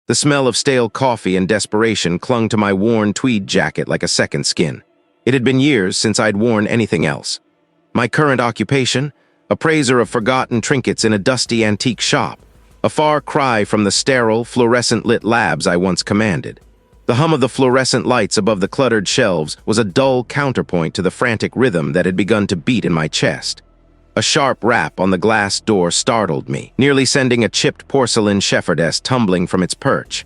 The smell of stale coffee and desperation clung to my worn tweed jacket like a second skin. It had been years since I'd worn anything else. My current occupation? Appraiser of forgotten trinkets in a dusty antique shop. A far cry from the sterile, fluorescent-lit labs I once commanded. The hum of the fluorescent lights above the cluttered shelves was a dull counterpoint to the frantic rhythm that had begun to beat in my chest. A sharp rap on the glass door startled me, nearly sending a chipped porcelain shepherdess tumbling from its perch.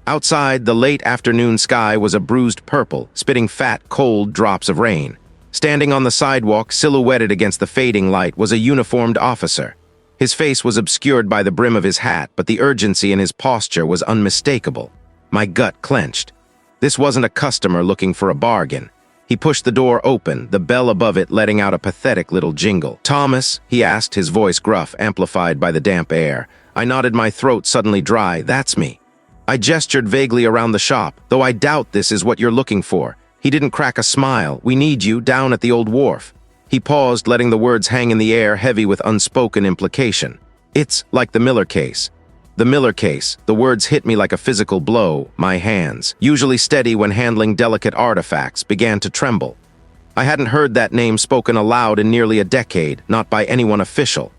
Outside, the late afternoon sky was a bruised purple, spitting fat, cold drops of rain. Standing on the sidewalk, silhouetted against the fading light, was a uniformed officer. His face was obscured by the brim of his hat, but the urgency in his posture was unmistakable. My gut clenched. This wasn't a customer looking for a bargain. He pushed the door open, the bell above it letting out a pathetic little jingle. "Thomas?" he asked, his voice gruff, amplified by the damp air. I nodded, my throat suddenly dry. "That's me." I gestured vaguely around the shop. "Though I doubt this is what you're looking for." He didn't crack a smile. "We need you, down at the old wharf." He paused, letting the words hang in the air, heavy with unspoken implication. "It's like the Miller case." The Miller case. The words hit me like a physical blow. My hands, usually steady when handling delicate artifacts, began to tremble. I hadn't heard that name spoken aloud in nearly a decade, not by anyone official.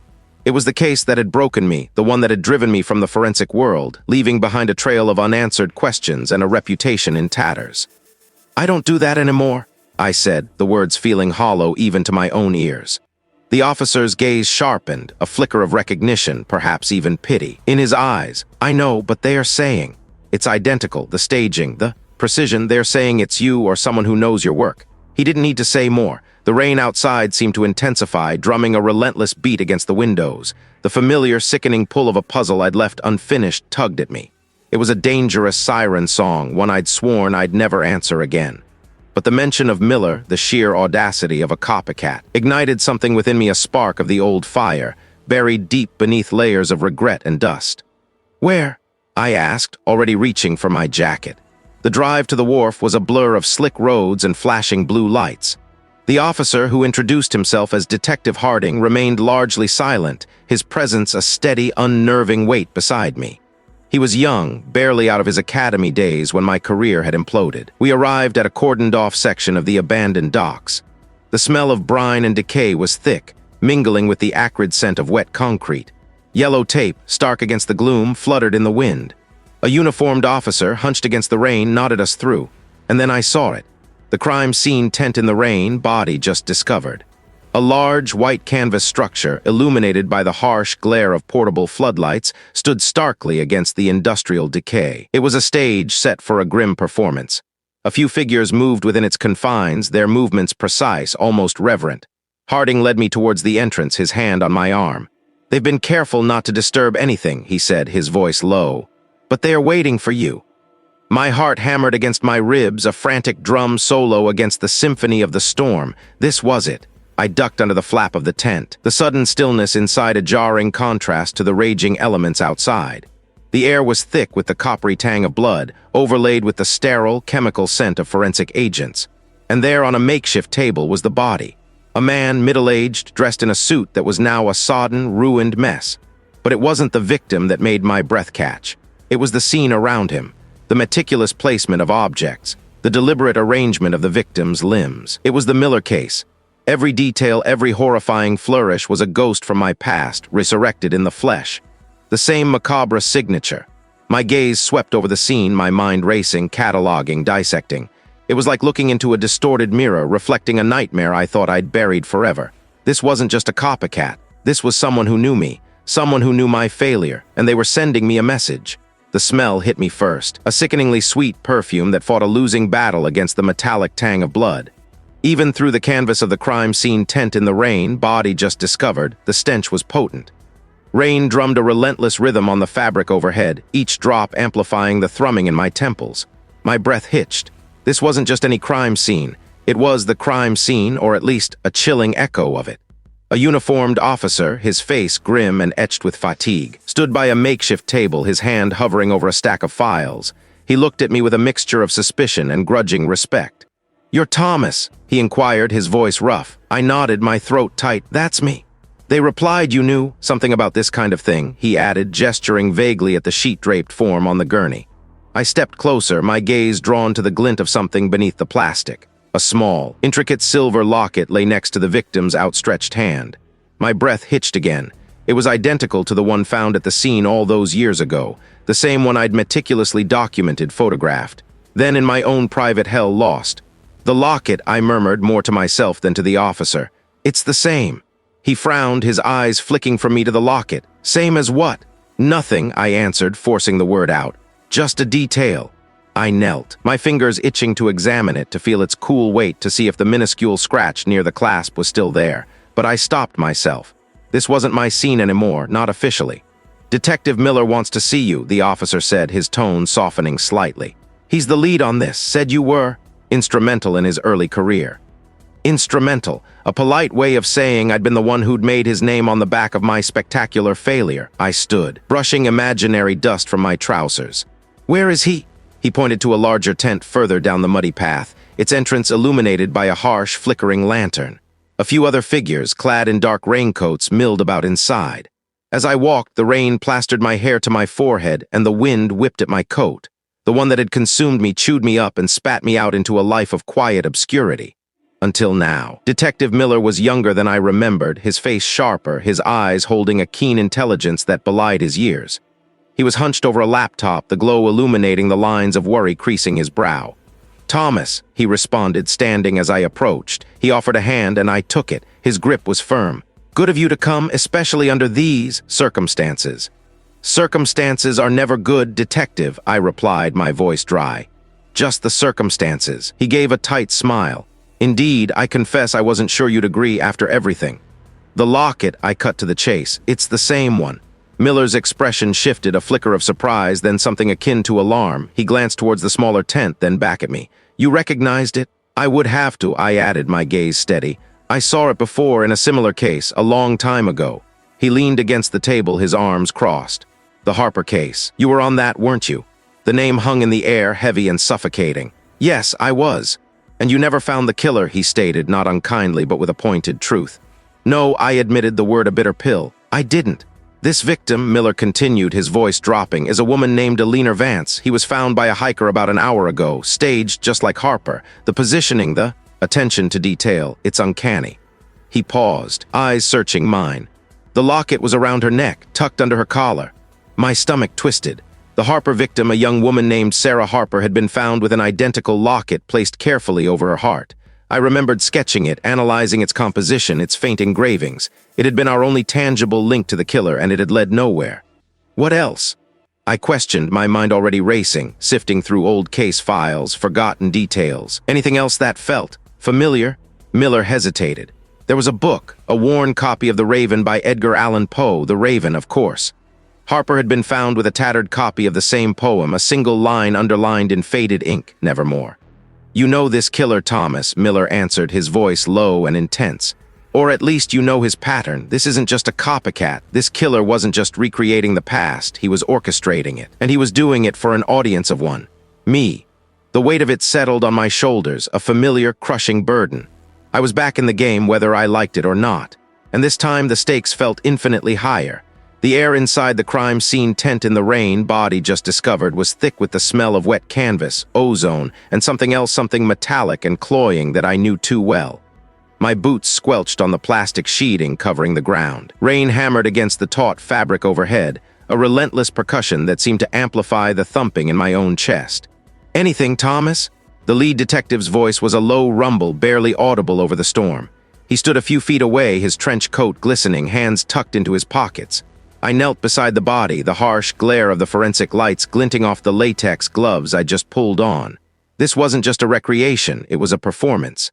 It was the case that had broken me, the one that had driven me from the forensic world, leaving behind a trail of unanswered questions and a reputation in tatters. "I don't do that anymore," I said, the words feeling hollow even to my own ears. The officer's gaze sharpened, a flicker of recognition, perhaps even pity, in his eyes. "I know, but they are saying it's identical, the staging, the precision. They're saying it's you or someone who knows your work." He didn't need to say more. The rain outside seemed to intensify, drumming a relentless beat against the windows. The familiar, sickening pull of a puzzle I'd left unfinished tugged at me. It was a dangerous siren song, one I'd sworn I'd never answer again. But the mention of Miller, the sheer audacity of a copycat, ignited something within me, a spark of the old fire, buried deep beneath layers of regret and dust. "Where?" I asked, already reaching for my jacket. The drive to the wharf was a blur of slick roads and flashing blue lights. The officer, who introduced himself as Detective Harding, remained largely silent, his presence a steady, unnerving weight beside me. He was young, barely out of his academy days when my career had imploded. We arrived at a cordoned-off section of the abandoned docks. The smell of brine and decay was thick, mingling with the acrid scent of wet concrete. Yellow tape, stark against the gloom, fluttered in the wind. A uniformed officer, hunched against the rain, nodded us through. And then I saw it. The crime scene tent in the rain, body just discovered. A large, white canvas structure, illuminated by the harsh glare of portable floodlights, stood starkly against the industrial decay. It was a stage set for a grim performance. A few figures moved within its confines, their movements precise, almost reverent. Harding led me towards the entrance, his hand on my arm. "They've been careful not to disturb anything," he said, his voice low. "But they are waiting for you." My heart hammered against my ribs, a frantic drum solo against the symphony of the storm. This was it. I ducked under the flap of the tent, the sudden stillness inside a jarring contrast to the raging elements outside. The air was thick with the coppery tang of blood, overlaid with the sterile, chemical scent of forensic agents. And there on a makeshift table was the body. A man, middle-aged, dressed in a suit that was now a sodden, ruined mess. But it wasn't the victim that made my breath catch. It was the scene around him, the meticulous placement of objects, the deliberate arrangement of the victim's limbs. It was the Miller case. Every detail, every horrifying flourish was a ghost from my past, resurrected in the flesh. The same macabre signature. My gaze swept over the scene, my mind racing, cataloging, dissecting. It was like looking into a distorted mirror, reflecting a nightmare I thought I'd buried forever. This wasn't just a copycat. This was someone who knew me, someone who knew my failure, and they were sending me a message. The smell hit me first, a sickeningly sweet perfume that fought a losing battle against the metallic tang of blood. Even through the canvas of the crime scene tent in the rain, body just discovered, the stench was potent. Rain drummed a relentless rhythm on the fabric overhead, each drop amplifying the thrumming in my temples. My breath hitched. This wasn't just any crime scene. It was the crime scene, or at least a chilling echo of it. A uniformed officer, his face grim and etched with fatigue, stood by a makeshift table, his hand hovering over a stack of files. He looked at me with a mixture of suspicion and grudging respect. "You're Thomas?" he inquired, his voice rough. I nodded, my throat tight. "That's me." They replied you knew something about this kind of thing, he added, gesturing vaguely at the sheet-draped form on the gurney. I stepped closer, my gaze drawn to the glint of something beneath the plastic. A small, intricate silver locket lay next to the victim's outstretched hand. My breath hitched again. It was identical to the one found at the scene all those years ago, the same one I'd meticulously documented, photographed. Then in my own private hell lost. The locket, I murmured more to myself than to the officer. It's the same. He frowned, his eyes flicking from me to the locket. Same as what? Nothing, I answered, forcing the word out. Just a detail. I knelt, my fingers itching to examine it, to feel its cool weight, to see if the minuscule scratch near the clasp was still there. But I stopped myself. This wasn't my scene anymore, not officially. Detective Miller wants to see you, the officer said, his tone softening slightly. He's the lead on this, said you were instrumental in his early career. Instrumental, a polite way of saying I'd been the one who'd made his name on the back of my spectacular failure. I stood, brushing imaginary dust from my trousers. Where is he? He pointed to a larger tent further down the muddy path, its entrance illuminated by a harsh, flickering lantern. A few other figures, clad in dark raincoats, milled about inside. As I walked, the rain plastered my hair to my forehead, and the wind whipped at my coat. The one that had consumed me chewed me up and spat me out into a life of quiet obscurity. Until now. Detective Miller was younger than I remembered, his face sharper, his eyes holding a keen intelligence that belied his years. He was hunched over a laptop, the glow illuminating the lines of worry creasing his brow. Thomas, he responded, standing as I approached. He offered a hand and I took it. His grip was firm. Good of you to come, especially under these circumstances. Circumstances are never good, detective, I replied, my voice dry. Just the circumstances. He gave a tight smile. Indeed, I confess I wasn't sure you'd agree after everything. The locket, I cut to the chase. It's the same one. Miller's expression shifted, a flicker of surprise, then something akin to alarm. He glanced towards the smaller tent, then back at me. You recognized it? I would have to, I added, my gaze steady. I saw it before in a similar case, a long time ago. He leaned against the table, his arms crossed. The Harper case. You were on that, weren't you? The name hung in the air, heavy and suffocating. Yes, I was. And you never found the killer, he stated, not unkindly but with a pointed truth. No, I admitted, the word a bitter pill. I didn't. This victim, Miller continued, his voice dropping, is a woman named Alina Vance. He was found by a hiker about an hour ago, staged just like Harper. The positioning, the attention to detail, it's uncanny. He paused, eyes searching mine. The locket was around her neck, tucked under her collar. My stomach twisted. The Harper victim, a young woman named Sarah Harper, had been found with an identical locket placed carefully over her heart. I remembered sketching it, analyzing its composition, its faint engravings. It had been our only tangible link to the killer, and it had led nowhere. What else? I questioned, my mind already racing, sifting through old case files, forgotten details. Anything else that felt familiar? Miller hesitated. There was a book, a worn copy of The Raven by Edgar Allan Poe, The Raven, of course. Harper had been found with a tattered copy of the same poem, a single line underlined in faded ink, nevermore. You know this killer, Thomas, Miller answered, his voice low and intense. Or at least you know his pattern. This isn't just a copycat. This killer wasn't just recreating the past, he was orchestrating it. And he was doing it for an audience of one. Me. The weight of it settled on my shoulders, a familiar, crushing burden. I was back in the game whether I liked it or not. And this time the stakes felt infinitely higher. The air inside the crime scene tent in the rain, body just discovered, was thick with the smell of wet canvas, ozone, and something else, something metallic and cloying that I knew too well. My boots squelched on the plastic sheeting covering the ground. Rain hammered against the taut fabric overhead, a relentless percussion that seemed to amplify the thumping in my own chest. Anything, Thomas? The lead detective's voice was a low rumble, barely audible over the storm. He stood a few feet away, his trench coat glistening, hands tucked into his pockets. I knelt beside the body, the harsh glare of the forensic lights glinting off the latex gloves I'd just pulled on. This wasn't just a recreation, it was a performance.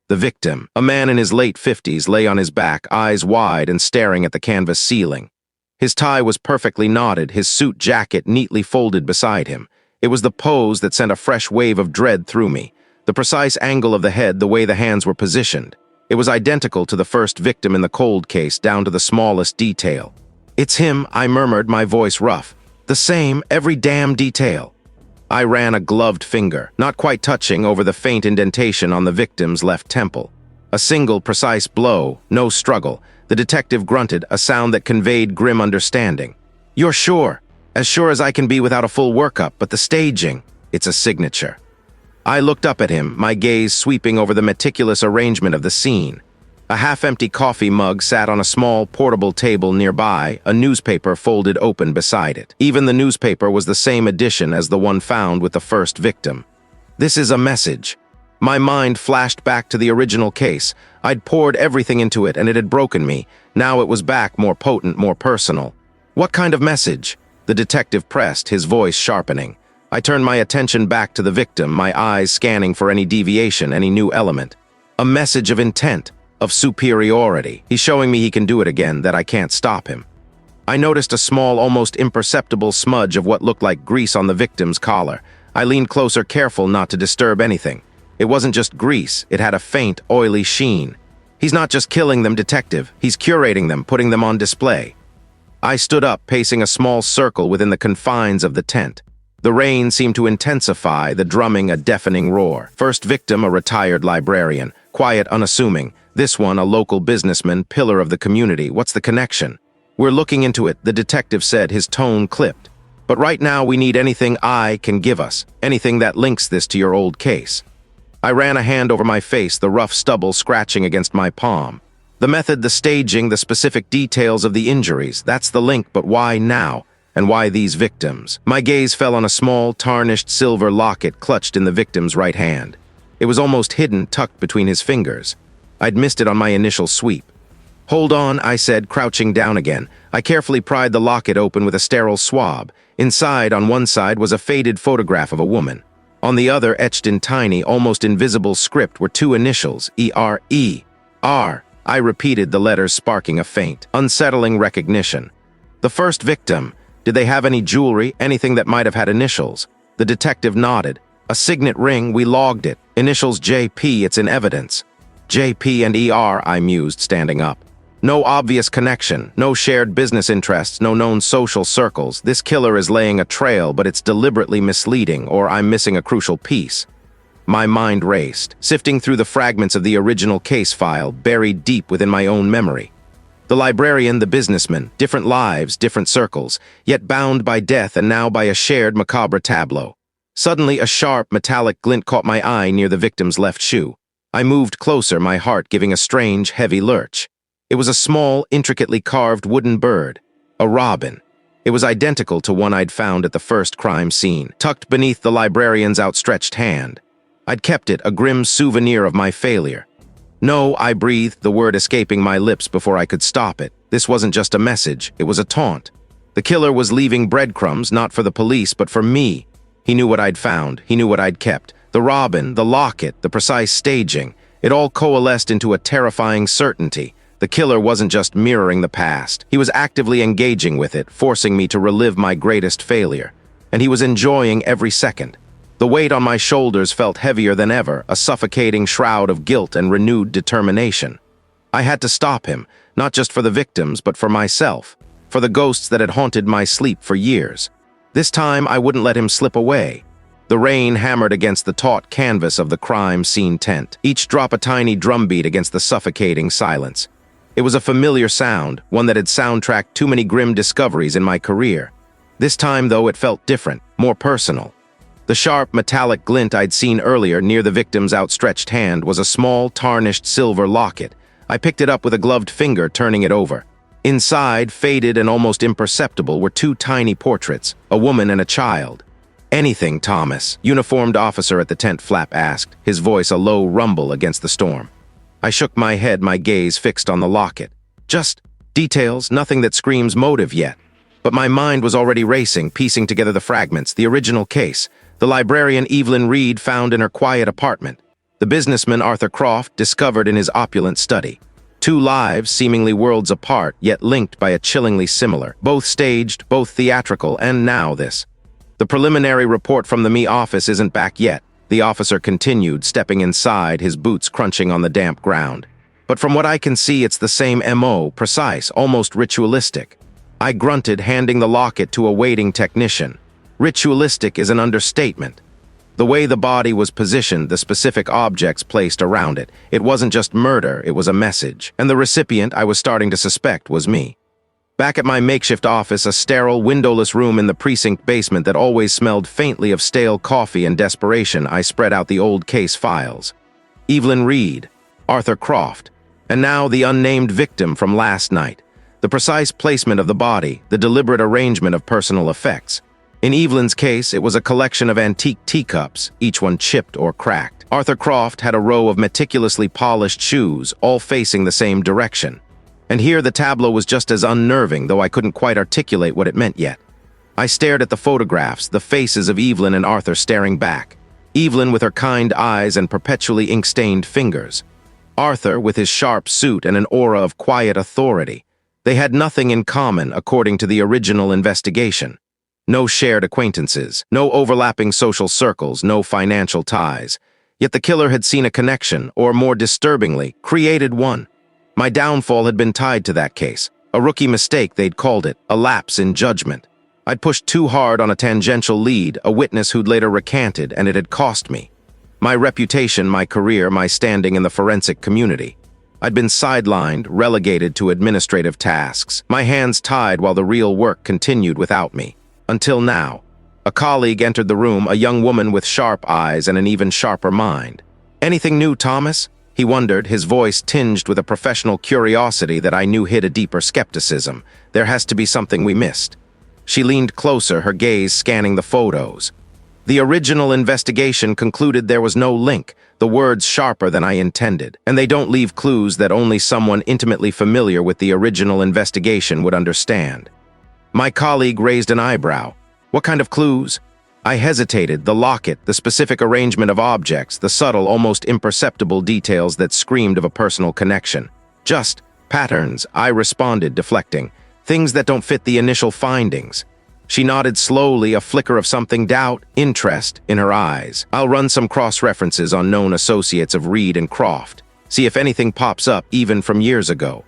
The victim, a man in his late 50s, lay on his back, eyes wide and staring at the canvas ceiling. His tie was perfectly knotted, his suit jacket neatly folded beside him. It was the pose that sent a fresh wave of dread through me. The precise angle of the head, the way the hands were positioned. It was identical to the first victim in the cold case, down to the smallest detail. It's him, I murmured, my voice rough. The same, every damn detail. I ran a gloved finger, not quite touching, over the faint indentation on the victim's left temple. A single, precise blow, no struggle. The detective grunted, a sound that conveyed grim understanding. "You're sure? As sure as I can be without a full workup, but the staging, it's a signature." I looked up at him, my gaze sweeping over the meticulous arrangement of the scene. A half-empty coffee mug sat on a small, portable table nearby, a newspaper folded open beside it. Even the newspaper was the same edition as the one found with the first victim. "This is a message." My mind flashed back to the original case. I'd poured everything into it, and it had broken me. Now it was back, more potent, more personal. "What kind of message?" The detective pressed, his voice sharpening. I turned my attention back to the victim, my eyes scanning for any deviation, any new element. A message of intent, of superiority. He's showing me he can do it again, that I can't stop him. I noticed a small, almost imperceptible smudge of what looked like grease on the victim's collar. I leaned closer, careful not to disturb anything. It wasn't just grease, it had a faint, oily sheen. He's not just killing them, detective. He's curating them, putting them on display. I stood up, pacing a small circle within the confines of the tent. The rain seemed to intensify, the drumming a deafening roar. First victim, a retired librarian, quiet, unassuming. This one, a local businessman, pillar of the community. What's the connection? "We're looking into it," the detective said, his tone clipped. "But right now we need anything I can give us, anything that links this to your old case." I ran a hand over my face, the rough stubble scratching against my palm. The method, the staging, the specific details of the injuries, that's the link, but why now? And why these victims? My gaze fell on a small, tarnished silver locket clutched in the victim's right hand. It was almost hidden, tucked between his fingers. I'd missed it on my initial sweep. "Hold on," I said, crouching down again. I carefully pried the locket open with a sterile swab. Inside, on one side, was a faded photograph of a woman. On the other, etched in tiny, almost invisible script, were two initials, E-R-E-R. I repeated the letters, sparking a faint, unsettling recognition. The first victim. Did they have any jewelry, anything that might have had initials? The detective nodded. "A signet ring, we logged it. Initials J.P., it's in evidence." "J.P. and E.R.," I mused, standing up. "No obvious connection, no shared business interests, no known social circles. This killer is laying a trail, but it's deliberately misleading, or I'm missing a crucial piece." My mind raced, sifting through the fragments of the original case file, buried deep within my own memory. The librarian, the businessman, different lives, different circles, yet bound by death and now by a shared macabre tableau. Suddenly, a sharp, metallic glint caught my eye near the victim's left shoe. I moved closer, my heart giving a strange, heavy lurch. It was a small, intricately carved wooden bird, a robin. It was identical to one I'd found at the first crime scene, tucked beneath the librarian's outstretched hand. I'd kept it, a grim souvenir of my failure. "No," I breathed, the word escaping my lips before I could stop it. This wasn't just a message, it was a taunt. The killer was leaving breadcrumbs, not for the police, but for me. He knew what I'd found, he knew what I'd kept. The robin, the locket, the precise staging. It all coalesced into a terrifying certainty. The killer wasn't just mirroring the past. He was actively engaging with it, forcing me to relive my greatest failure. And he was enjoying every second. The weight on my shoulders felt heavier than ever, a suffocating shroud of guilt and renewed determination. I had to stop him, not just for the victims, but for myself, for the ghosts that had haunted my sleep for years. This time, I wouldn't let him slip away. The rain hammered against the taut canvas of the crime scene tent, each drop a tiny drumbeat against the suffocating silence. It was a familiar sound, one that had soundtracked too many grim discoveries in my career. This time, though, it felt different, more personal. The sharp, metallic glint I'd seen earlier near the victim's outstretched hand was a small, tarnished silver locket. I picked it up with a gloved finger, turning it over. Inside, faded and almost imperceptible, were two tiny portraits, a woman and a child. "Anything, Thomas?" uniformed officer at the tent flap asked, his voice a low rumble against the storm. I shook my head, my gaze fixed on the locket. "Just details, nothing that screams motive yet." But my mind was already racing, piecing together the fragments, the original case, the librarian Evelyn Reed found in her quiet apartment, the businessman Arthur Croft discovered in his opulent study. Two lives, seemingly worlds apart, yet linked by a chillingly similar, both staged, both theatrical, and now this. "The preliminary report from the ME office isn't back yet," the officer continued, stepping inside, his boots crunching on the damp ground. "But from what I can see, it's the same MO, precise, almost ritualistic." I grunted, handing the locket to a waiting technician. Ritualistic is an understatement. The way the body was positioned, the specific objects placed around it. It wasn't just murder, it was a message. And the recipient I was starting to suspect was me. Back at my makeshift office, a sterile, windowless room in the precinct basement that always smelled faintly of stale coffee and desperation, I spread out the old case files. Evelyn Reed, Arthur Croft, and now the unnamed victim from last night. The precise placement of the body, the deliberate arrangement of personal effects. In Evelyn's case, it was a collection of antique teacups, each one chipped or cracked. Arthur Croft had a row of meticulously polished shoes, all facing the same direction. And here the tableau was just as unnerving, though I couldn't quite articulate what it meant yet. I stared at the photographs, the faces of Evelyn and Arthur staring back. Evelyn with her kind eyes and perpetually ink-stained fingers. Arthur with his sharp suit and an aura of quiet authority. They had nothing in common, according to the original investigation. No shared acquaintances, no overlapping social circles, no financial ties. Yet the killer had seen a connection, or more disturbingly, created one. My downfall had been tied to that case. A rookie mistake, they'd called it, a lapse in judgment. I'd pushed too hard on a tangential lead, a witness who'd later recanted, and it had cost me. My reputation, my career, my standing in the forensic community. I'd been sidelined, relegated to administrative tasks, my hands tied while the real work continued without me. Until now. A colleague entered the room, a young woman with sharp eyes and an even sharper mind. "Anything new, Thomas?" He wondered, his voice tinged with a professional curiosity that I knew hid a deeper skepticism. There has to be something we missed. She leaned closer, her gaze scanning the photos. The original investigation concluded there was no link, the words sharper than I intended, and they don't leave clues that only someone intimately familiar with the original investigation would understand. My colleague raised an eyebrow. What kind of clues? I hesitated, the locket, the specific arrangement of objects, the subtle, almost imperceptible details that screamed of a personal connection. Just patterns, I responded, deflecting. Things that don't fit the initial findings. She nodded slowly, a flicker of something, doubt, interest, in her eyes. I'll run some cross-references on known associates of Reed and Croft, see if anything pops up even from years ago.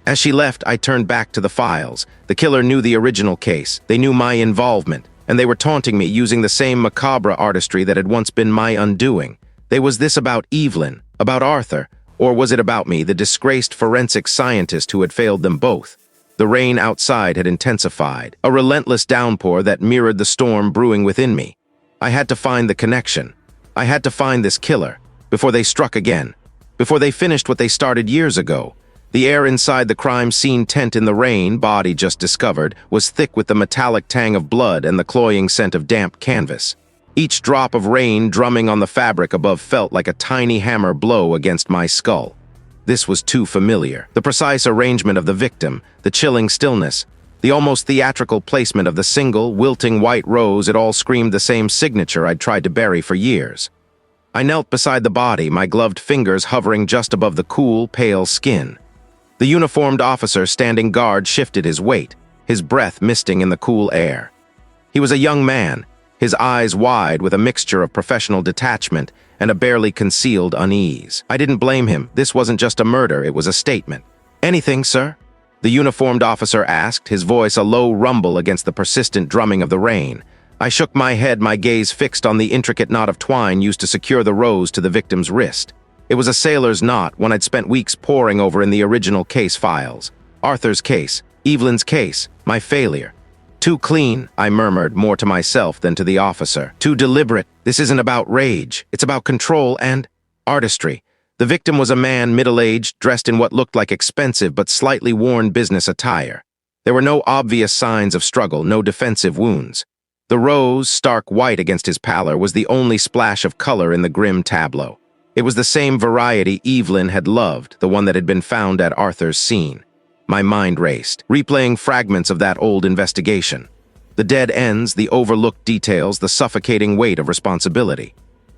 As she left, I turned back to the files. The killer knew the original case. They knew my involvement, and they were taunting me using the same macabre artistry that had once been my undoing. Was this about Evelyn, about Arthur, or was it about me, the disgraced forensic scientist who had failed them both? The rain outside had intensified, a relentless downpour that mirrored the storm brewing within me. I had to find the connection. I had to find this killer, before they struck again, before they finished what they started years ago. The air inside the crime scene tent in the rain, body just discovered, was thick with the metallic tang of blood and the cloying scent of damp canvas. Each drop of rain drumming on the fabric above felt like a tiny hammer blow against my skull. This was too familiar. The precise arrangement of the victim, the chilling stillness, the almost theatrical placement of the single, wilting white rose, it all screamed the same signature I'd tried to bury for years. I knelt beside the body, my gloved fingers hovering just above the cool, pale skin. The uniformed officer standing guard shifted his weight, his breath misting in the cool air. He was a young man, his eyes wide with a mixture of professional detachment and a barely concealed unease. I didn't blame him. This wasn't just a murder, it was a statement. "Anything, sir?" The uniformed officer asked, his voice a low rumble against the persistent drumming of the rain. I shook my head, my gaze fixed on the intricate knot of twine used to secure the rose to the victim's wrist. It was a sailor's knot, one I'd spent weeks poring over in the original case files. Arthur's case, Evelyn's case, my failure. "Too clean," I murmured, more to myself than to the officer. "Too deliberate. This isn't about rage. It's about control and artistry." The victim was a man, middle-aged, dressed in what looked like expensive but slightly worn business attire. There were no obvious signs of struggle, no defensive wounds. The rose, stark white against his pallor, was the only splash of color in the grim tableau. It was the same variety Evelyn had loved, the one that had been found at Arthur's scene. My mind raced, replaying fragments of that old investigation. The dead ends, the overlooked details, the suffocating weight of responsibility.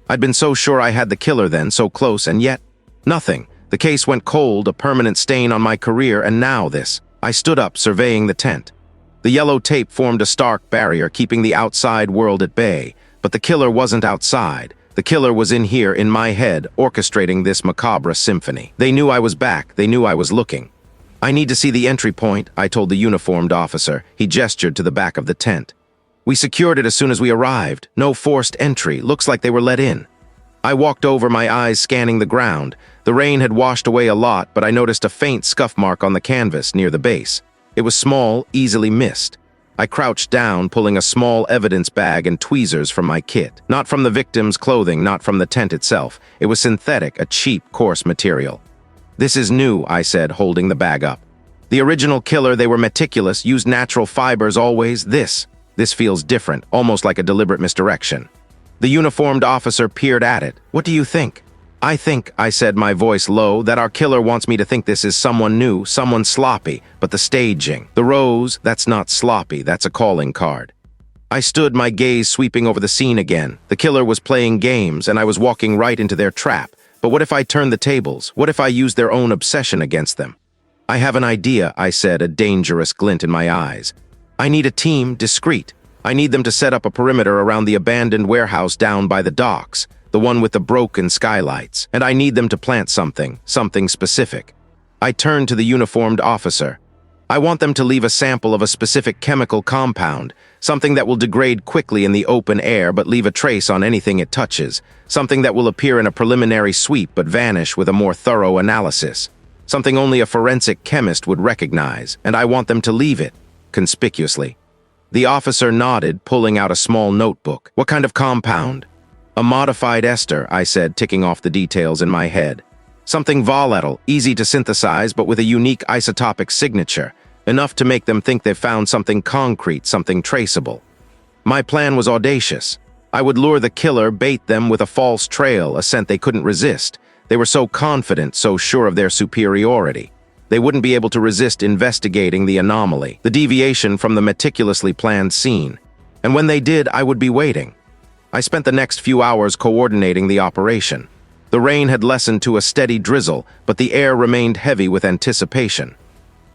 I'd been so sure I had the killer then, so close, and yet nothing. The case went cold, a permanent stain on my career, and now this. I stood up, surveying the tent. The yellow tape formed a stark barrier, keeping the outside world at bay. But the killer wasn't outside. The killer was in here, in my head, orchestrating this macabre symphony. They knew I was back. They knew I was looking. "I need to see the entry point," I told the uniformed officer. He gestured to the back of the tent. We secured it as soon as we arrived. No forced entry. Looks like they were let in. I walked over, my eyes scanning the ground. The rain had washed away a lot, but I noticed a faint scuff mark on the canvas near the base. It was small, easily missed. I crouched down, pulling a small evidence bag and tweezers from my kit. Not from the victim's clothing, not from the tent itself. It was synthetic, a cheap, coarse material. "This is new," I said, holding the bag up. "The original killer, they were meticulous, used natural fibers always. This feels different, almost like a deliberate misdirection." The uniformed officer peered at it. "What do you think?" "I think," I said, my voice low, "that our killer wants me to think this is someone new, someone sloppy, but the staging. The rose, that's not sloppy, that's a calling card." I stood, my gaze sweeping over the scene again. The killer was playing games, and I was walking right into their trap. But what if I turned the tables? What if I used their own obsession against them? "I have an idea," I said, a dangerous glint in my eyes. "I need a team, discreet. I need them to set up a perimeter around the abandoned warehouse down by the docks, the one with the broken skylights, and I need them to plant something specific." I turned to the uniformed officer. "I want them to leave a sample of a specific chemical compound, something that will degrade quickly in the open air but leave a trace on anything it touches, something that will appear in a preliminary sweep but vanish with a more thorough analysis, something only a forensic chemist would recognize, and I want them to leave it, conspicuously." The officer nodded, pulling out a small notebook. "What kind of compound?" "A modified ester," I said, ticking off the details in my head. "Something volatile, easy to synthesize, but with a unique isotopic signature, enough to make them think they've found something concrete, something traceable." My plan was audacious. I would lure the killer, bait them with a false trail, a scent they couldn't resist. They were so confident, so sure of their superiority. They wouldn't be able to resist investigating the anomaly, the deviation from the meticulously planned scene. And when they did, I would be waiting. I spent the next few hours coordinating the operation. The rain had lessened to a steady drizzle, but the air remained heavy with anticipation.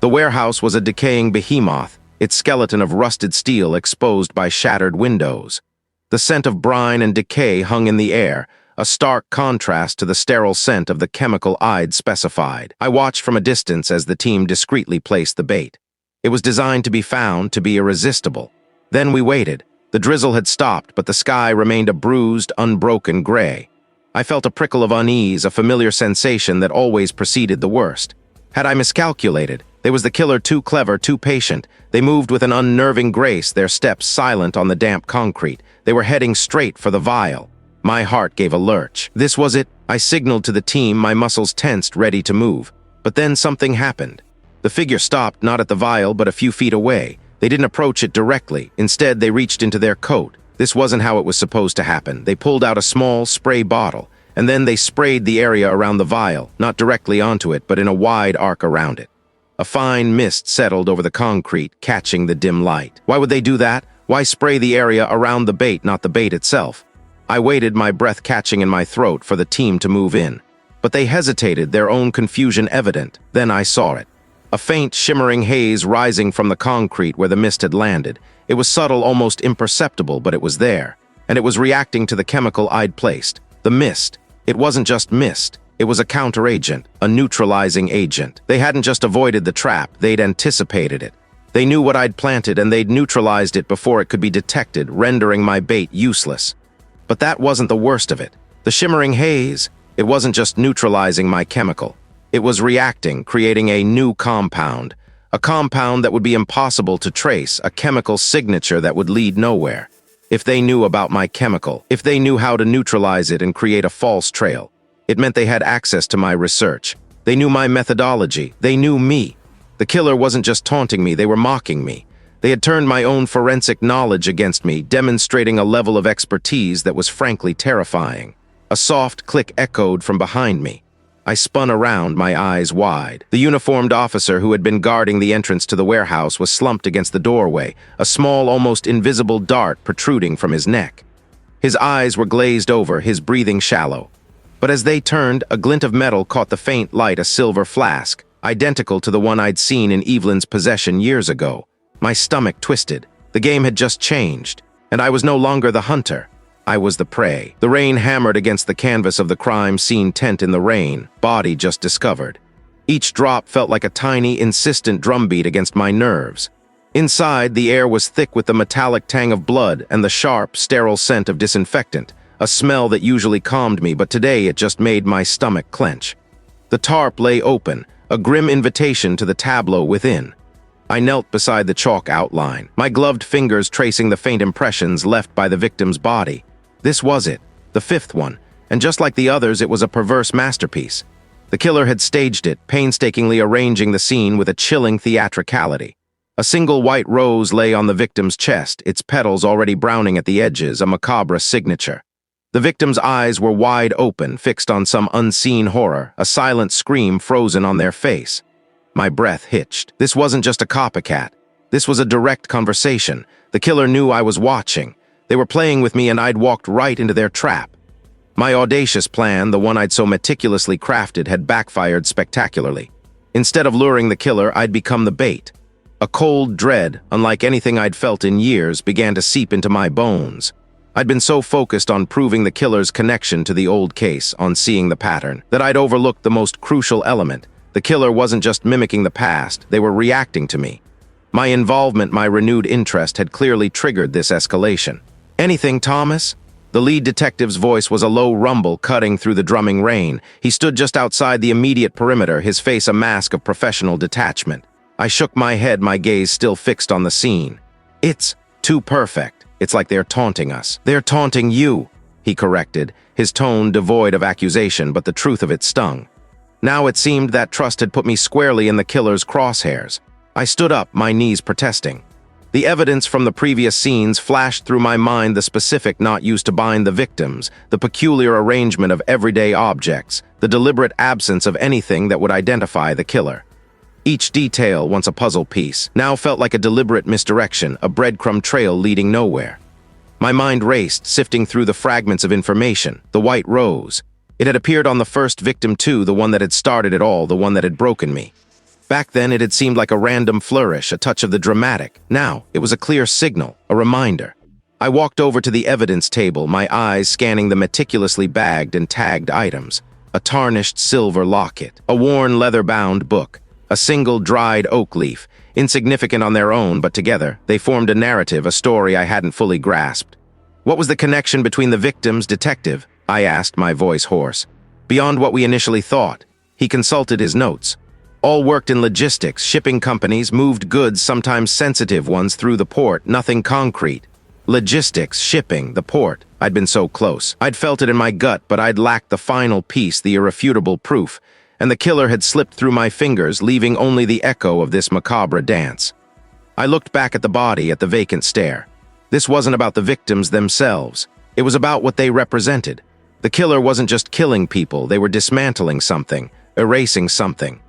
The warehouse was a decaying behemoth, its skeleton of rusted steel exposed by shattered windows. The scent of brine and decay hung in the air, a stark contrast to the sterile scent of the chemical I'd specified. I watched from a distance as the team discreetly placed the bait. It was designed to be found, to be irresistible. Then we waited. The drizzle had stopped, but the sky remained a bruised, unbroken gray. I felt a prickle of unease, a familiar sensation that always preceded the worst. Had I miscalculated? They was the killer too clever, too patient. They moved with an unnerving grace, their steps silent on the damp concrete. They were heading straight for the vial. My heart gave a lurch. This was it. I signaled to the team, my muscles tensed, ready to move. But then something happened. The figure stopped, not at the vial, but a few feet away. They didn't approach it directly. Instead, they reached into their coat. This wasn't how it was supposed to happen. They pulled out a small spray bottle, and then they sprayed the area around the vial, not directly onto it, but in a wide arc around it. A fine mist settled over the concrete, catching the dim light. Why would they do that? Why spray the area around the bait, not the bait itself? I waited, my breath catching in my throat, for the team to move in. But they hesitated, their own confusion evident. Then I saw it. A faint, shimmering haze rising from the concrete where the mist had landed. It was subtle, almost imperceptible, but it was there. And it was reacting to the chemical I'd placed. The mist. It wasn't just mist. It was a counteragent, a neutralizing agent. They hadn't just avoided the trap, they'd anticipated it. They knew what I'd planted, and they'd neutralized it before it could be detected, rendering my bait useless. But that wasn't the worst of it. The shimmering haze, it wasn't just neutralizing my chemical. It was reacting, creating a new compound. A compound that would be impossible to trace, a chemical signature that would lead nowhere. If they knew about my chemical, if they knew how to neutralize it and create a false trail, it meant they had access to my research. They knew my methodology. They knew me. The killer wasn't just taunting me, they were mocking me. They had turned my own forensic knowledge against me, demonstrating a level of expertise that was frankly terrifying. A soft click echoed from behind me. I spun around, my eyes wide. The uniformed officer who had been guarding the entrance to the warehouse was slumped against the doorway, a small, almost invisible dart protruding from his neck. His eyes were glazed over, his breathing shallow. But as they turned, a glint of metal caught the faint light, a silver flask, identical to the one I'd seen in Evelyn's possession years ago. My stomach twisted. The game had just changed, and I was no longer the hunter. I was the prey. The rain hammered against the canvas of the crime scene tent in the rain, body just discovered. Each drop felt like a tiny, insistent drumbeat against my nerves. Inside, the air was thick with the metallic tang of blood and the sharp, sterile scent of disinfectant, a smell that usually calmed me, but today it just made my stomach clench. The tarp lay open, a grim invitation to the tableau within. I knelt beside the chalk outline, my gloved fingers tracing the faint impressions left by the victim's body. This was it, the fifth one, and just like the others, it was a perverse masterpiece. The killer had staged it, painstakingly arranging the scene with a chilling theatricality. A single white rose lay on the victim's chest, its petals already browning at the edges, a macabre signature. The victim's eyes were wide open, fixed on some unseen horror, a silent scream frozen on their face. My breath hitched. This wasn't just a copycat. This was a direct conversation. The killer knew I was watching. They were playing with me and I'd walked right into their trap. My audacious plan, the one I'd so meticulously crafted, had backfired spectacularly. Instead of luring the killer, I'd become the bait. A cold dread, unlike anything I'd felt in years, began to seep into my bones. I'd been so focused on proving the killer's connection to the old case, on seeing the pattern, that I'd overlooked the most crucial element. The killer wasn't just mimicking the past, they were reacting to me. My involvement, my renewed interest, had clearly triggered this escalation. "Anything, Thomas?" The lead detective's voice was a low rumble cutting through the drumming rain. He stood just outside the immediate perimeter, his face a mask of professional detachment. I shook my head, my gaze still fixed on the scene. "It's too perfect. It's like they're taunting us." "They're taunting you," he corrected, his tone devoid of accusation, but the truth of it stung. Now it seemed that trust had put me squarely in the killer's crosshairs. I stood up, my knees protesting. The evidence from the previous scenes flashed through my mind, the specific knot used to bind the victims, the peculiar arrangement of everyday objects, the deliberate absence of anything that would identify the killer. Each detail, once a puzzle piece, now felt like a deliberate misdirection, a breadcrumb trail leading nowhere. My mind raced, sifting through the fragments of information. The white rose. It had appeared on the first victim too, the one that had started it all, the one that had broken me. Back then, it had seemed like a random flourish, a touch of the dramatic. Now, it was a clear signal, a reminder. I walked over to the evidence table, my eyes scanning the meticulously bagged and tagged items. A tarnished silver locket, a worn leather-bound book, a single dried oak leaf, insignificant on their own, but together, they formed a narrative, a story I hadn't fully grasped. What was the connection between the victims, detective? I asked, my voice hoarse. Beyond what we initially thought. He consulted his notes. All worked in logistics, shipping companies, moved goods, sometimes sensitive ones, through the port, nothing concrete. Logistics, shipping, the port. I'd been so close. I'd felt it in my gut, but I'd lacked the final piece, the irrefutable proof. And the killer had slipped through my fingers, leaving only the echo of this macabre dance. I looked back at the body, at the vacant stare. This wasn't about the victims themselves. It was about what they represented. The killer wasn't just killing people, they were dismantling something, erasing something.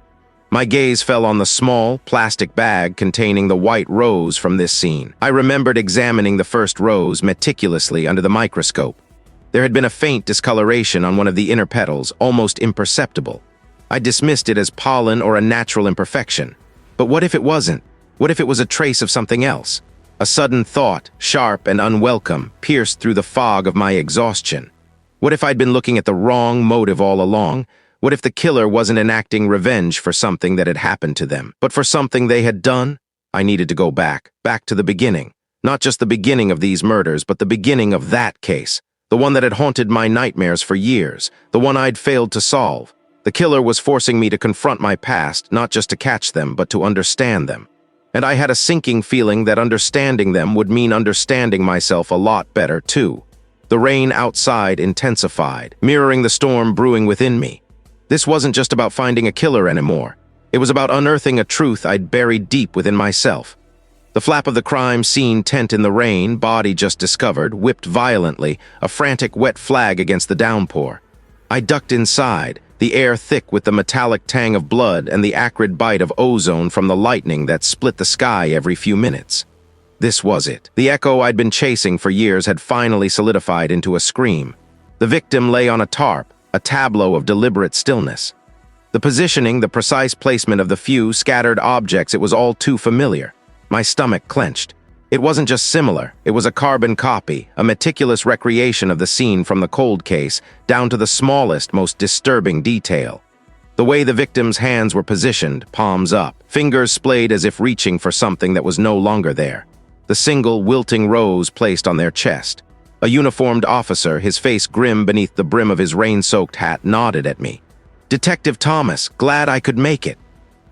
My gaze fell on the small, plastic bag containing the white rose from this scene. I remembered examining the first rose meticulously under the microscope. There had been a faint discoloration on one of the inner petals, almost imperceptible. I dismissed it as pollen or a natural imperfection. But what if it wasn't? What if it was a trace of something else? A sudden thought, sharp and unwelcome, pierced through the fog of my exhaustion. What if I'd been looking at the wrong motive all along? What if the killer wasn't enacting revenge for something that had happened to them, but for something they had done? I needed to go back to the beginning. Not just the beginning of these murders, but the beginning of that case. The one that had haunted my nightmares for years. The one I'd failed to solve. The killer was forcing me to confront my past, not just to catch them, but to understand them. And I had a sinking feeling that understanding them would mean understanding myself a lot better, too. The rain outside intensified, mirroring the storm brewing within me. This wasn't just about finding a killer anymore. It was about unearthing a truth I'd buried deep within myself. The flap of the crime scene tent in the rain, body just discovered, whipped violently, a frantic wet flag against the downpour. I ducked inside, the air thick with the metallic tang of blood and the acrid bite of ozone from the lightning that split the sky every few minutes. This was it. The echo I'd been chasing for years had finally solidified into a scream. The victim lay on a tarp, a tableau of deliberate stillness. The positioning, the precise placement of the few scattered objects, it was all too familiar. My stomach clenched. It wasn't just similar, it was a carbon copy, a meticulous recreation of the scene from the cold case, down to the smallest, most disturbing detail. The way the victim's hands were positioned, palms up, fingers splayed as if reaching for something that was no longer there. The single, wilting rose placed on their chest. A uniformed officer, his face grim beneath the brim of his rain-soaked hat, nodded at me. "Detective Thomas, glad I could make it."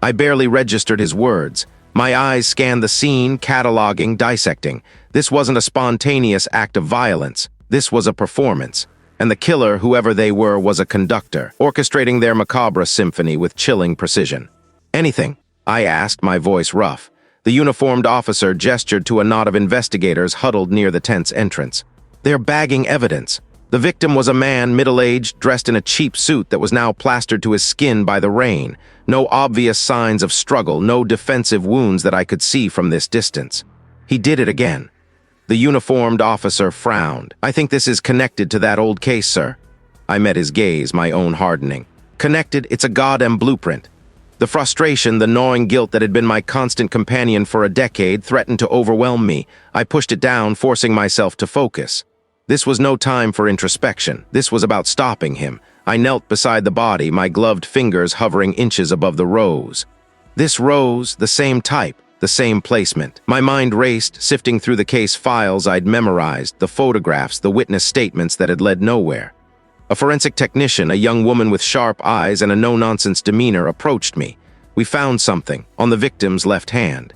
I barely registered his words. My eyes scanned the scene, cataloging, dissecting. This wasn't a spontaneous act of violence. This was a performance. And the killer, whoever they were, was a conductor, orchestrating their macabre symphony with chilling precision. "Anything?" I asked, my voice rough. The uniformed officer gestured to a knot of investigators huddled near the tent's entrance. "They're bagging evidence." The victim was a man, middle-aged, dressed in a cheap suit that was now plastered to his skin by the rain. No obvious signs of struggle, no defensive wounds that I could see from this distance. He did it again. The uniformed officer frowned. "I think this is connected to that old case, sir." I met his gaze, my own hardening. "Connected? It's a goddamn blueprint." The frustration, the gnawing guilt that had been my constant companion for a decade threatened to overwhelm me. I pushed it down, forcing myself to focus. This was no time for introspection. This was about stopping him. I knelt beside the body, my gloved fingers hovering inches above the rose. This rose, the same type, the same placement. My mind raced, sifting through the case files I'd memorized, the photographs, the witness statements that had led nowhere. A forensic technician, a young woman with sharp eyes and a no-nonsense demeanor, approached me. We found something, on the victim's left hand.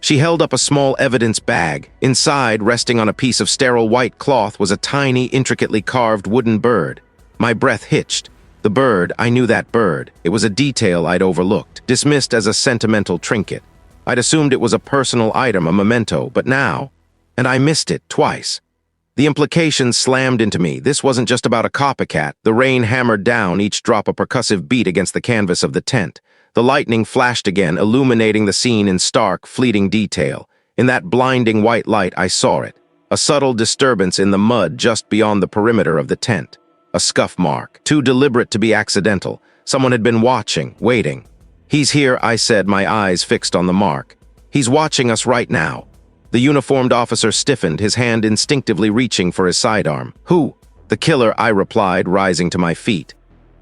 She held up a small evidence bag. Inside, resting on a piece of sterile white cloth, was a tiny, intricately carved wooden bird. My breath hitched. The bird, I knew that bird. It was a detail I'd overlooked, dismissed as a sentimental trinket. I'd assumed it was a personal item, a memento, but now... And I missed it, twice. The implications slammed into me. This wasn't just about a copycat. The rain hammered down, each drop a percussive beat against the canvas of the tent. The lightning flashed again, illuminating the scene in stark, fleeting detail. In that blinding white light, I saw it. A subtle disturbance in the mud just beyond the perimeter of the tent. A scuff mark, too deliberate to be accidental. Someone had been watching, waiting. "He's here," I said, my eyes fixed on the mark. "He's watching us right now." The uniformed officer stiffened, his hand instinctively reaching for his sidearm. "Who?" "The killer," I replied, rising to my feet.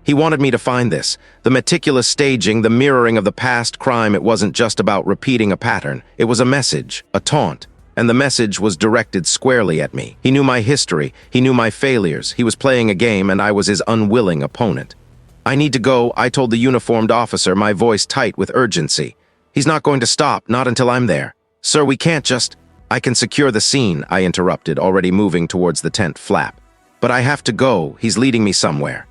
He wanted me to find this. The meticulous staging, the mirroring of the past crime. It wasn't just about repeating a pattern. It was a message, a taunt. And the message was directed squarely at me. He knew my history. He knew my failures. He was playing a game, and I was his unwilling opponent. "I need to go," I told the uniformed officer, my voice tight with urgency. "He's not going to stop, not until I'm there." "Sir, we can't just—" "I can secure the scene," I interrupted, already moving towards the tent flap. "But I have to go. He's leading me somewhere."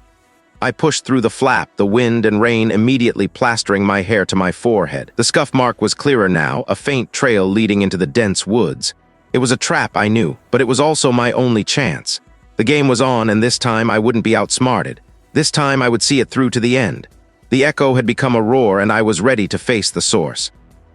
I pushed through the flap, the wind and rain immediately plastering my hair to my forehead. The scuff mark was clearer now, a faint trail leading into the dense woods. It was a trap, I knew, but it was also my only chance. The game was on, and this time I wouldn't be outsmarted. This time I would see it through to the end. The echo had become a roar, and I was ready to face the source.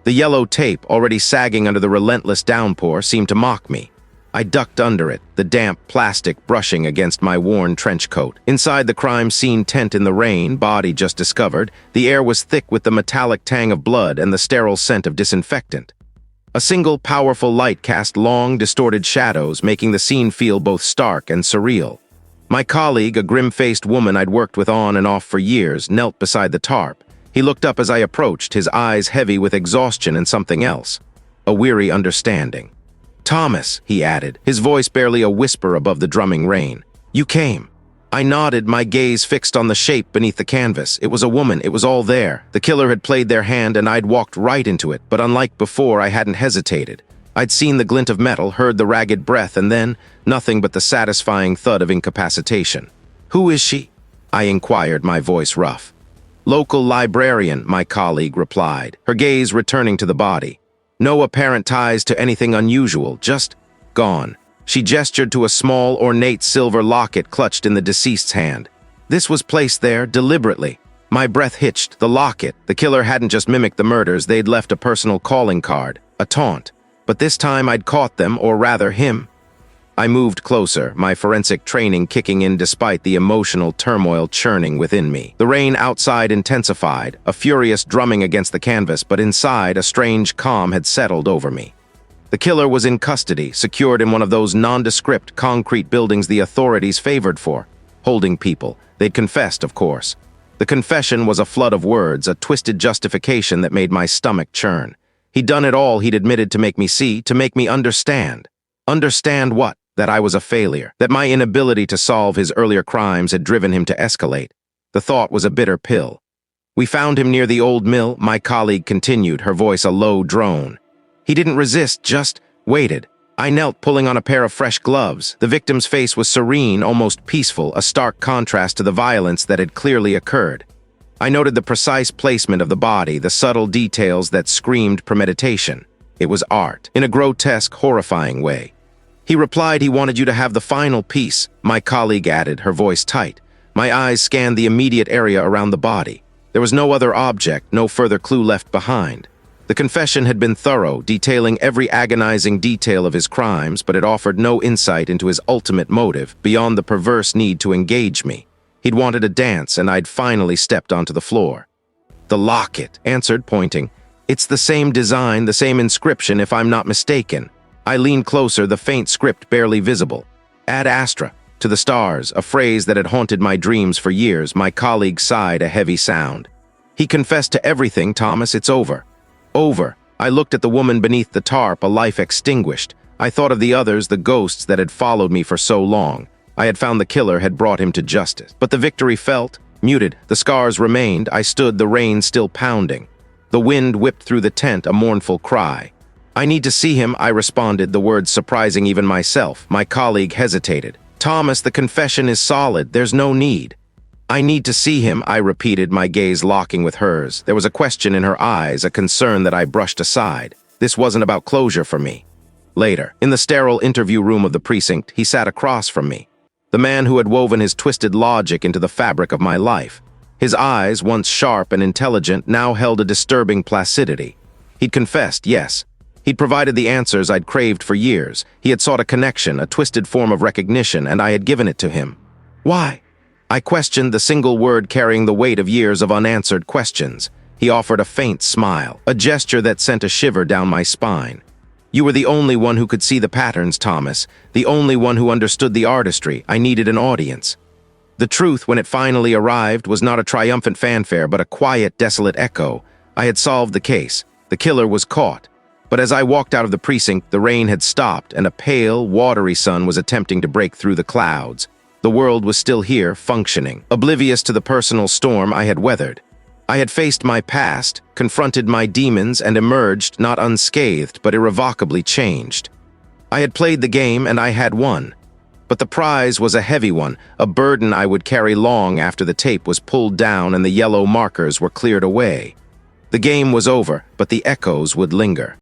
The yellow tape, already sagging under the relentless downpour, seemed to mock me. I ducked under it, the damp plastic brushing against my worn trench coat. Inside the crime scene tent in the rain, body just discovered, the air was thick with the metallic tang of blood and the sterile scent of disinfectant. A single powerful light cast long, distorted shadows, making the scene feel both stark and surreal. My colleague, a grim-faced woman I'd worked with on and off for years, knelt beside the tarp. He looked up as I approached, his eyes heavy with exhaustion and something else. A weary understanding. "Thomas," he added, his voice barely a whisper above the drumming rain. "You came." I nodded, my gaze fixed on the shape beneath the canvas. It was a woman, it was all there. The killer had played their hand and I'd walked right into it, but unlike before, I hadn't hesitated. I'd seen the glint of metal, heard the ragged breath, and then nothing but the satisfying thud of incapacitation. "Who is she?" I inquired, my voice rough. "Local librarian," my colleague replied, her gaze returning to the body. No apparent ties to anything unusual, just gone. She gestured to a small, ornate silver locket clutched in the deceased's hand. This was placed there deliberately. My breath hitched. The locket. The killer hadn't just mimicked the murders, they'd left a personal calling card, a taunt. But this time I'd caught them, or rather him. I moved closer, my forensic training kicking in despite the emotional turmoil churning within me. The rain outside intensified, a furious drumming against the canvas, but inside a strange calm had settled over me. The killer was in custody, secured in one of those nondescript concrete buildings the authorities favored for, holding people. They'd confessed, of course. The confession was a flood of words, a twisted justification that made my stomach churn. He'd done it all he'd admitted to make me see, to make me understand. Understand what? That I was a failure, that my inability to solve his earlier crimes had driven him to escalate. The thought was a bitter pill. We found him near the old mill, my colleague continued, her voice a low drone. He didn't resist, just waited. I knelt, pulling on a pair of fresh gloves. The victim's face was serene, almost peaceful, a stark contrast to the violence that had clearly occurred. I noted the precise placement of the body, the subtle details that screamed premeditation. It was art, in a grotesque, horrifying way. He replied he wanted you to have the final piece, my colleague added, her voice tight. My eyes scanned the immediate area around the body. There was no other object, no further clue left behind. The confession had been thorough, detailing every agonizing detail of his crimes, but it offered no insight into his ultimate motive, beyond the perverse need to engage me. He'd wanted a dance, and I'd finally stepped onto the floor. The locket, answered, pointing. It's the same design, the same inscription, if I'm not mistaken. I leaned closer, the faint script barely visible. Ad astra, to the stars, a phrase that had haunted my dreams for years. My colleague sighed a heavy sound. He confessed to everything, Thomas, it's over. Over. I looked at the woman beneath the tarp, a life extinguished. I thought of the others, the ghosts that had followed me for so long. I had found the killer, had brought him to justice. But the victory felt, muted. The scars remained. I stood, the rain still pounding. The wind whipped through the tent, a mournful cry. I need to see him, I responded, the words surprising even myself. My colleague hesitated. Thomas, the confession is solid. There's no need. I need to see him, I repeated, my gaze locking with hers. There was a question in her eyes, a concern that I brushed aside. This wasn't about closure for me. Later, in the sterile interview room of the precinct, he sat across from me. The man who had woven his twisted logic into the fabric of my life. His eyes, once sharp and intelligent, now held a disturbing placidity. He'd confessed, yes. He'd provided the answers I'd craved for years. He had sought a connection, a twisted form of recognition, and I had given it to him. Why? I questioned, the single word carrying the weight of years of unanswered questions. He offered a faint smile, a gesture that sent a shiver down my spine. You were the only one who could see the patterns, Thomas, the only one who understood the artistry. I needed an audience. The truth, when it finally arrived, was not a triumphant fanfare, but a quiet, desolate echo. I had solved the case. The killer was caught. But as I walked out of the precinct, the rain had stopped, and a pale, watery sun was attempting to break through the clouds. The world was still here, functioning, oblivious to the personal storm I had weathered. I had faced my past, confronted my demons, and emerged not unscathed, but irrevocably changed. I had played the game, and I had won. But the prize was a heavy one, a burden I would carry long after the tape was pulled down and the yellow markers were cleared away. The game was over, but the echoes would linger.